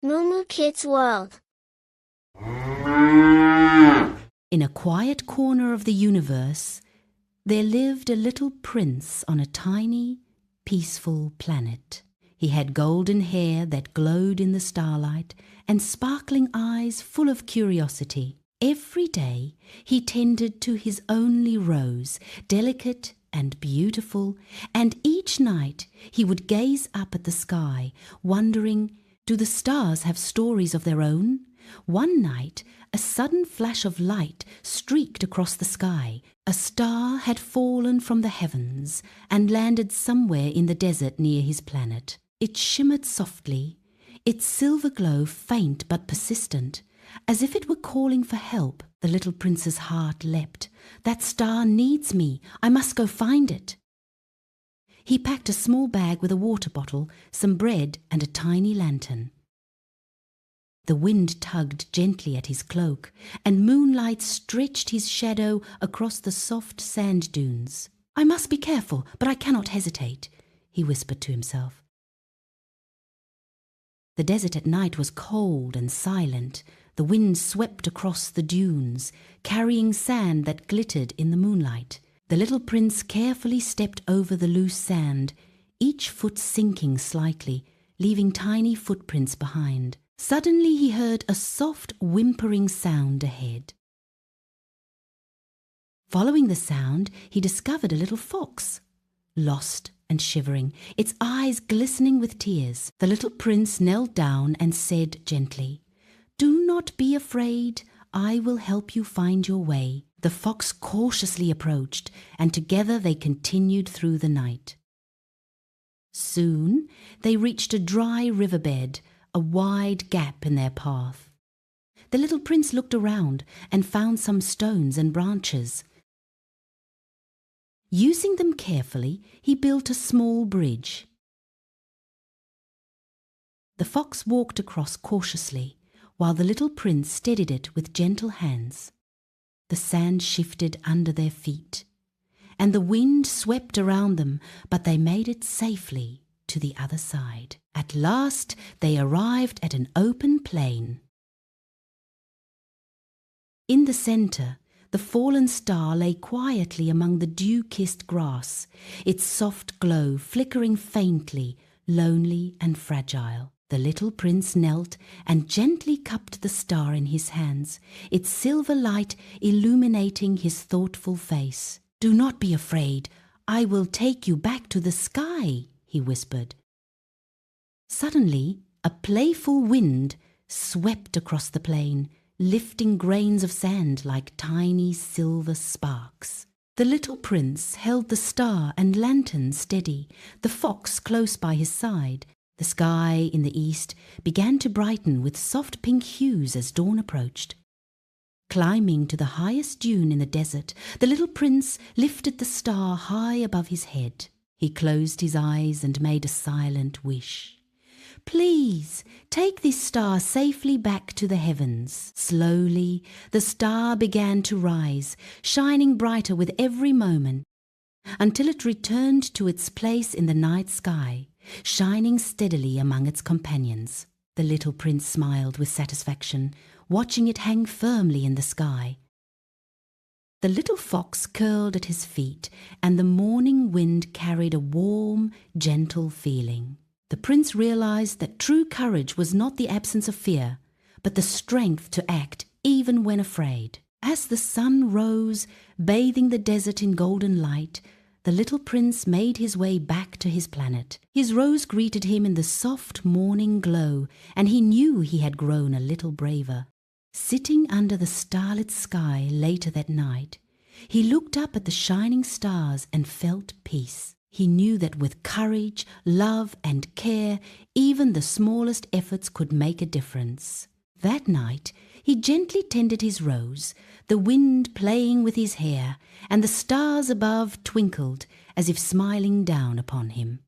Moo Kids World. In a quiet corner of the universe, there lived a little prince on a tiny, peaceful planet. He had golden hair that glowed in the starlight and sparkling eyes full of curiosity. Every day he tended to his only rose, delicate and beautiful, and each night he would gaze up at the sky, wondering, do the stars have stories of their own? One night, a sudden flash of light streaked across the sky. A star had fallen from the heavens and landed somewhere in the desert near his planet. It shimmered softly, its silver glow faint but persistent, as if it were calling for help. The little prince's heart leapt. That star needs me. I must go find it. He packed a small bag with a water bottle, some bread, and a tiny lantern. The wind tugged gently at his cloak, and moonlight stretched his shadow across the soft sand dunes. I must be careful, but I cannot hesitate, he whispered to himself. The desert at night was cold and silent. The wind swept across the dunes, carrying sand that glittered in the moonlight. The little prince carefully stepped over the loose sand, each foot sinking slightly, leaving tiny footprints behind. Suddenly he heard a soft whimpering sound ahead. Following the sound, he discovered a little fox, lost and shivering, its eyes glistening with tears. The little prince knelt down and said gently, "Do not be afraid. I will help you find your way." The fox cautiously approached, and together they continued through the night. Soon they reached a dry riverbed, a wide gap in their path. The little prince looked around and found some stones and branches. Using them carefully, he built a small bridge. The fox walked across cautiously, while the little prince steadied it with gentle hands. The sand shifted under their feet, and the wind swept around them, but they made it safely to the other side. At last they arrived at an open plain. In the center, the fallen star lay quietly among the dew-kissed grass, its soft glow flickering faintly, lonely and fragile. The little prince knelt and gently cupped the star in his hands, its silver light illuminating his thoughtful face. "Do not be afraid. I will take you back to the sky," he whispered. Suddenly, a playful wind swept across the plain, lifting grains of sand like tiny silver sparks. The little prince held the star and lantern steady, the fox close by his side. The sky in the east began to brighten with soft pink hues as dawn approached. Climbing to the highest dune in the desert, the little prince lifted the star high above his head. He closed his eyes and made a silent wish. "Please, take this star safely back to the heavens." Slowly, the star began to rise, shining brighter with every moment, until it returned to its place in the night sky, shining steadily among its companions. The little prince smiled with satisfaction, watching it hang firmly in the sky. The little fox curled at his feet, and the morning wind carried a warm, gentle feeling. The prince realized that true courage was not the absence of fear, but the strength to act even when afraid. As the sun rose, bathing the desert in golden light, the little prince made his way back to his planet. His rose greeted him in the soft morning glow, and he knew he had grown a little braver. Sitting under the starlit sky later that night, he looked up at the shining stars and felt peace. He knew that with courage, love, and care, even the smallest efforts could make a difference. That night, he gently tended his rose, the wind playing with his hair, and the stars above twinkled as if smiling down upon him.